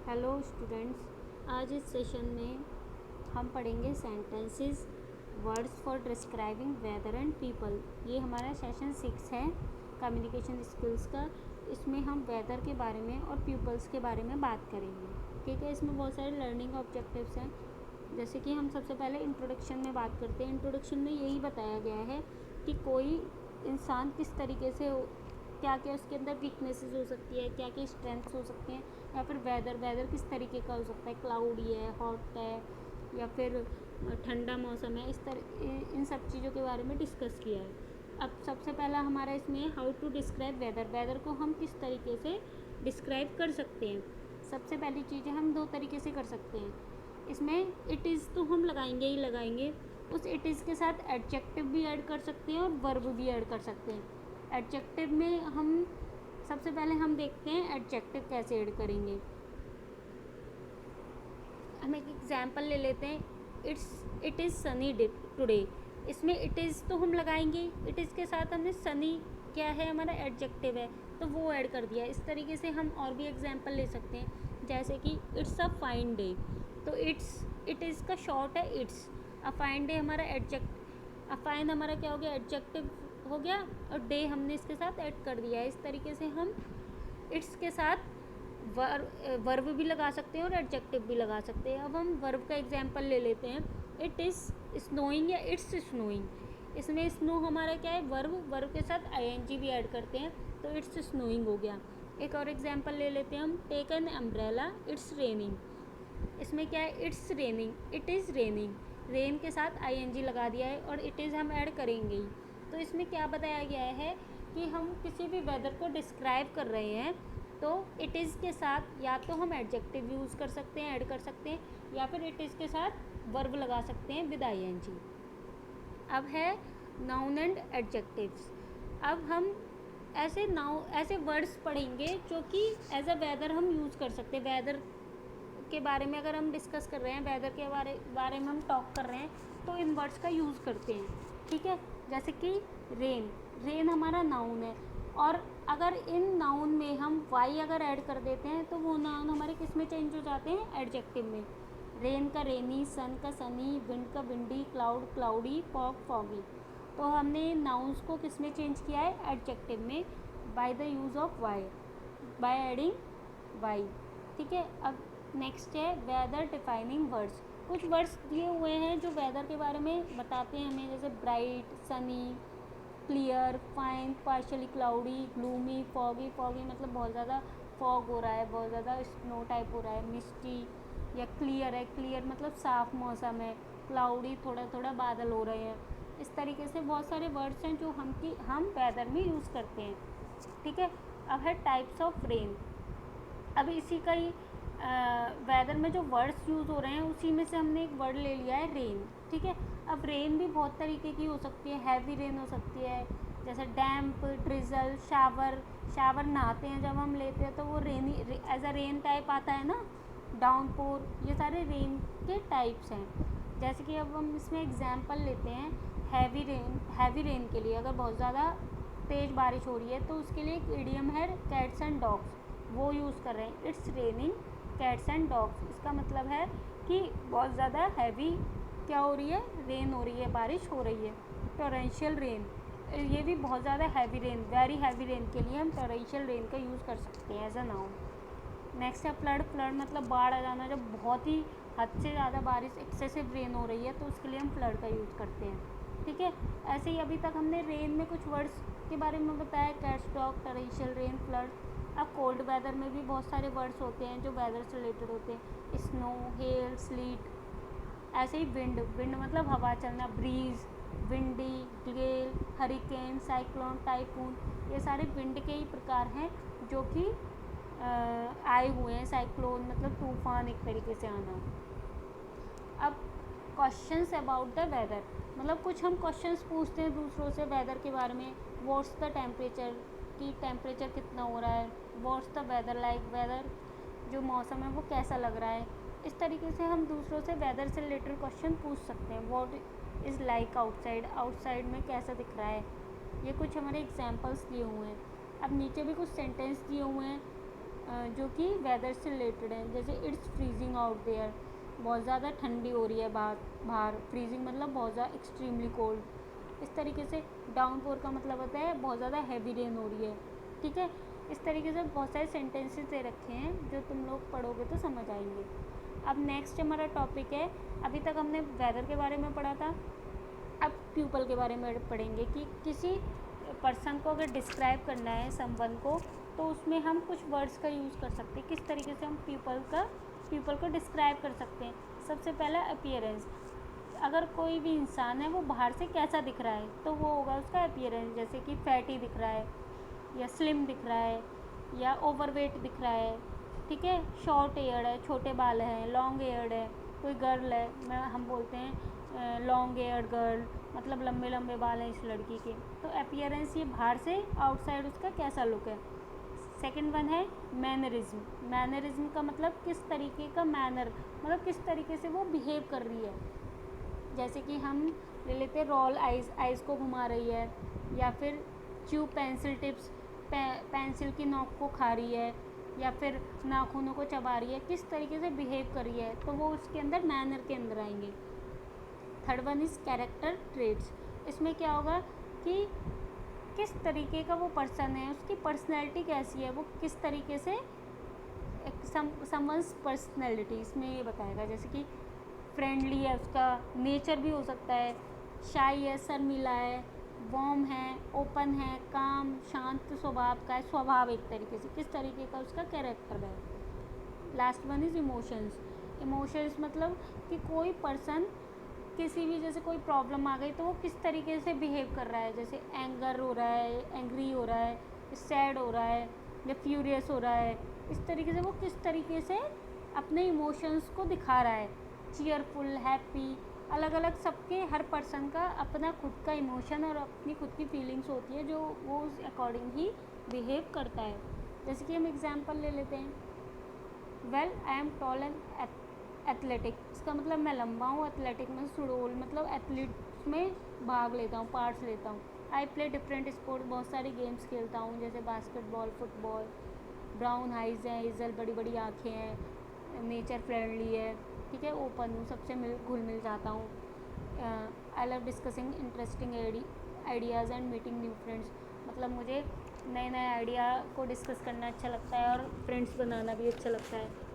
Hello students, आज इस session में हम पढ़ेंगे sentences words for describing weather and people. ये हमारा सेशन 6 है कम्युनिकेशन स्किल्स का। इसमें हम वेदर के बारे में और पीपल्स के बारे में बात करेंगे। ठीक है, इसमें बहुत सारे लर्निंग ऑब्जेक्टिव्स हैं। जैसे कि हम सबसे पहले इंट्रोडक्शन में बात करते हैं। इंट्रोडक्शन में यही बताया गया है कि कोई इंसान किस तरीके से, क्या क्या उसके अंदर वीकनेसेस हो सकती है, क्या क्या स्ट्रेंथ्स हो सकती हैं, या फिर वेदर किस तरीके का हो सकता है, क्लाउडी है, हॉट है, या फिर ठंडा मौसम है। इस तरह इन सब चीज़ों के बारे में डिस्कस किया है। अब सबसे पहला हमारा इसमें हाउ टू डिस्क्राइब वेदर को हम किस तरीके से डिस्क्राइब कर सकते हैं। सबसे पहली चीज़ है, हम दो तरीके से कर सकते हैं। इसमें इट इज़ तो हम लगाएंगे ही लगाएंगे, उस इट इज़ के साथ एडजेक्टिव भी ऐड कर सकते हैं और वर्ब भी ऐड कर सकते हैं। एडजेक्टिव में हम सबसे पहले हम देखते हैं एडजेक्टिव कैसे ऐड करेंगे। हम एक एग्जांपल ले लेते हैं, इट इज़ सनी टुडे। इसमें इट इज़ तो हम लगाएंगे, इट इज़ के साथ हमने सनी क्या है, हमारा एडजेक्टिव है, तो वो ऐड कर दिया। इस तरीके से हम और भी एग्जांपल ले सकते हैं, जैसे कि इट्स अ फाइन डे, तो इट इज़ का शॉर्ट है इट्स। अ फाइन डे हमारा अ फाइन हमारा क्या हो गया, एडजेक्टिव हो गया, और डे हमने इसके साथ ऐड कर दिया है। इस तरीके से हम इट्स के साथ वर्ब भी लगा सकते हैं और एडजेक्टिव भी लगा सकते हैं। अब हम वर्ब का एग्जांपल ले लेते हैं, इट इज़ स्नोइंग या इट्स स्नोइंग। इसमें स्नो हमारा क्या है, वर्ब के साथ आईएनजी भी ऐड करते हैं, तो इट्स स्नोइंग हो गया। एक और एग्जांपल ले लेते हैं हम, take an umbrella, it's raining. इसमें क्या है, it's raining, it is raining, rain के साथ आईएनजी लगा दिया है और इट इज़ हम ऐड करेंगे ही। तो इसमें क्या बताया गया है कि हम किसी भी वेदर को डिस्क्राइब कर रहे हैं तो इट इज़ के साथ या तो हम एडजेक्टिव यूज़ कर सकते हैं, ऐड कर सकते हैं, या फिर इट इज़ के साथ वर्ब लगा सकते हैं विद आईएनजी। अब है नाउन एंड एडजेक्टिव्स। अब हम ऐसे वर्ड्स पढ़ेंगे जो कि एज अ वेदर हम यूज़ कर सकते हैं। वेदर के बारे में अगर हम डिस्कस कर रहे हैं, वेदर के बारे में हम टॉक कर रहे हैं, तो इन वर्ड्स का यूज़ करते हैं। ठीक है, जैसे कि रेन हमारा नाउन है, और अगर इन नाउन में हम वाई अगर ऐड कर देते हैं तो वो नाउन हमारे किस में चेंज हो जाते हैं, एडजेक्टिव में। रेन का रेनी, सन का सनी, विंड का windy, cloud cloudy, fog foggy. तो हमने नाउन्स को किस में चेंज किया है, एडजेक्टिव में, by the use of Y, by adding Y. ठीक है, अब नेक्स्ट है वेदर डिफाइनिंग वर्ड्स। कुछ वर्ड्स दिए हुए हैं जो वेदर के बारे में बताते हैं हमें, जैसे bright, Sunny, clear, fine, partially cloudy, gloomy, foggy. Foggy मतलब बहुत ज़्यादा फॉग हो रहा है, बहुत ज़्यादा स्नो टाइप हो रहा है। मिस्टी या क्लियर है, क्लियर मतलब साफ़ मौसम है। क्लाउडी थोड़ा थोड़ा बादल हो रहे हैं। इस तरीके से बहुत सारे वर्ड्स हैं जो हम वेदर में यूज़ करते हैं। ठीक है, अब है टाइप्स ऑफ रेन। अब इसी का ही वेदर में जो वर्ड्स यूज़ हो रहे हैं उसी में से हमने एक वर्ड ले लिया है, रेन। ठीक है, अब रेन भी बहुत तरीके की हो सकती है। हैवी रेन हो सकती है, जैसे डैम्प, ड्रिजल, शावर नहाते हैं जब हम लेते हैं तो वो रेनी एज अ रेन टाइप आता है ना, डाउनपोर। ये सारे रेन के टाइप्स हैं। जैसे कि अब हम इसमें एग्जांपल लेते हैं, हैवी रेन के लिए अगर बहुत ज़्यादा तेज़ बारिश हो रही है तो उसके लिए एक इडियम है, कैट्स एंड डॉग्स, वो यूज़ कर रहे हैं, it's raining cats and dogs. इसका मतलब है कि बहुत ज़्यादा हैवी क्या हो रही है, रेन हो रही है, बारिश हो रही है। टोरेंशियल रेन, ये भी बहुत ज़्यादा heavy rain, very heavy rain के लिए हम टोरेंशियल रेन का यूज़ कर सकते हैं एज अ नाउन। नेक्स्ट है फ्लड मतलब बाढ़ आ जाना, जब बहुत ही हद से ज़्यादा बारिश, एक्सेसिव रेन हो रही है तो उसके लिए हम फ्लड का यूज़ करते हैं। ठीक है, ऐसे ही अभी तक हमने रेन में कुछ वर्ड्स के बारे में बताया, cats, dog, torrential rain, flood. अब कोल्ड वेदर में भी बहुत सारे वर्ड्स होते हैं जो वेदर से रिलेटेड होते हैं, स्नो, हेल, स्लीट। ऐसे ही विंड मतलब हवा चलना, ब्रीज, विंडी, गेल, हरिकेन, साइक्लोन, टाइफून। ये सारे विंड के ही प्रकार हैं जो कि आए हुए हैं। साइक्लोन मतलब तूफान, एक तरीके से आना। अब क्वेश्चंस अबाउट द वेदर, मतलब कुछ हम क्वेश्चंस पूछते हैं दूसरों से वेदर के बारे में। व्हाट्स द टेम्परेचर, कि टेम्परेचर कितना हो रहा है। What's the weather like, weather जो मौसम है वो कैसा लग रहा है। इस तरीके से हम दूसरों से वेदर से रिलेटेड क्वेश्चन पूछ सकते हैं। What is like outside, outside में कैसा दिख रहा है। ये कुछ हमारे एग्जांपल्स दिए हुए हैं। अब नीचे भी कुछ सेंटेंस दिए हुए हैं जो कि वेदर से रिलेटेड हैं, जैसे इट्स फ्रीजिंग आउट देयर, बहुत ज़्यादा ठंडी हो रही है बाहर। फ्रीजिंग मतलब बहुत ज़्यादा एक्सट्रीमली कोल्ड। इस तरीके से डाउनपोर का मतलब होता है बहुत ज़्यादा हैवी रेन हो रही है, ठीक है। इस तरीके से बहुत सारे सेंटेंसेस दे रखे हैं जो तुम लोग पढ़ोगे तो समझ आएंगे। अब नेक्स्ट हमारा टॉपिक है, अभी तक हमने वेदर के बारे में पढ़ा था, अब पीपल के बारे में पढ़ेंगे कि किसी पर्सन को अगर डिस्क्राइब करना है समवन को, तो उसमें हम कुछ वर्ड्स का यूज़ कर सकते हैं। किस तरीके से हम पीपल को डिस्क्राइब कर सकते हैं। सबसे पहला अपीयरेंस, अगर कोई भी इंसान है वो बाहर से कैसा दिख रहा है तो वो होगा उसका अपीयरेंस, जैसे कि फैटी दिख रहा है या स्लिम दिख रहा है या ओवरवेट दिख रहा है, ठीक है। शॉर्ट एयर्ड है, छोटे बाल हैं, लॉन्ग एयर्ड है, कोई गर्ल है, हम बोलते हैं लॉन्ग एयर्ड गर्ल, मतलब लंबे लंबे बाल हैं इस लड़की के। तो अपीयरेंस ये बाहर से, आउटसाइड उसका कैसा लुक है। सेकंड वन है मैनरिज्म। मैनरिज्म का मतलब किस तरीके का मैनर, मतलब किस तरीके से वो बिहेव कर रही है। जैसे कि हम ले लेते हैं रोल आइज़ को घुमा रही है, या फिर च्यू पेंसिल टिप्स, पेंसिल की नोक को खा रही है, या फिर नाखूनों को चबा रही है, किस तरीके से बिहेव कर रही है, तो वो उसके अंदर मैनर के अंदर आएंगे। Third one is character traits. इसमें क्या होगा कि किस तरीके का वो पर्सन है, उसकी पर्सनैलिटी कैसी है, वो किस तरीके से समवंस पर्सनैलिटी इसमें ये बताएगा। जैसे कि फ्रेंडली है, उसका नेचर भी हो सकता है, शाई है, शर्मीला है, वार्म है, ओपन है, काम शांत स्वभाव का है, स्वभाव एक तरीके से किस तरीके का उसका कैरेक्टर है। Last one is emotions. Emotions मतलब कि कोई पर्सन किसी भी, जैसे कोई प्रॉब्लम आ गई तो वो किस तरीके से बिहेव कर रहा है, जैसे एंगर हो रहा है, एंग्री हो रहा है, सैड हो रहा है या फ्यूरियस हो रहा है, इस तरीके से वो किस तरीके से अपने इमोशंस को दिखा रहा है। चीयरफुल, हैप्पी, अलग अलग सबके, हर पर्सन का अपना खुद का इमोशन और अपनी खुद की फीलिंग्स होती है जो वो उस अकॉर्डिंग ही बिहेव करता है। जैसे कि हम एग्जांपल ले लेते हैं, well I am tall and athletic, इसका मतलब मैं लंबा हूँ, एथलेटिक में सुडोल मतलब एथलीट्स में भाग लेता हूँ, पार्ट्स लेता हूँ। आई प्ले डिफरेंट स्पोर्ट्स, बहुत सारे गेम्स खेलता हूँ, जैसे बास्केटबॉल, फुटबॉल। ब्राउन आइज़ हैं, इजल बड़ी बड़ी आँखें हैं, नेचर फ्रेंडली है, ठीक है, ओपन हूँ, सबसे घुल मिल जाता हूँ। I love discussing interesting ideas and meeting new friends, मतलब मुझे नए नए आइडिया को डिस्कस करना अच्छा लगता है और फ्रेंड्स बनाना भी अच्छा लगता है।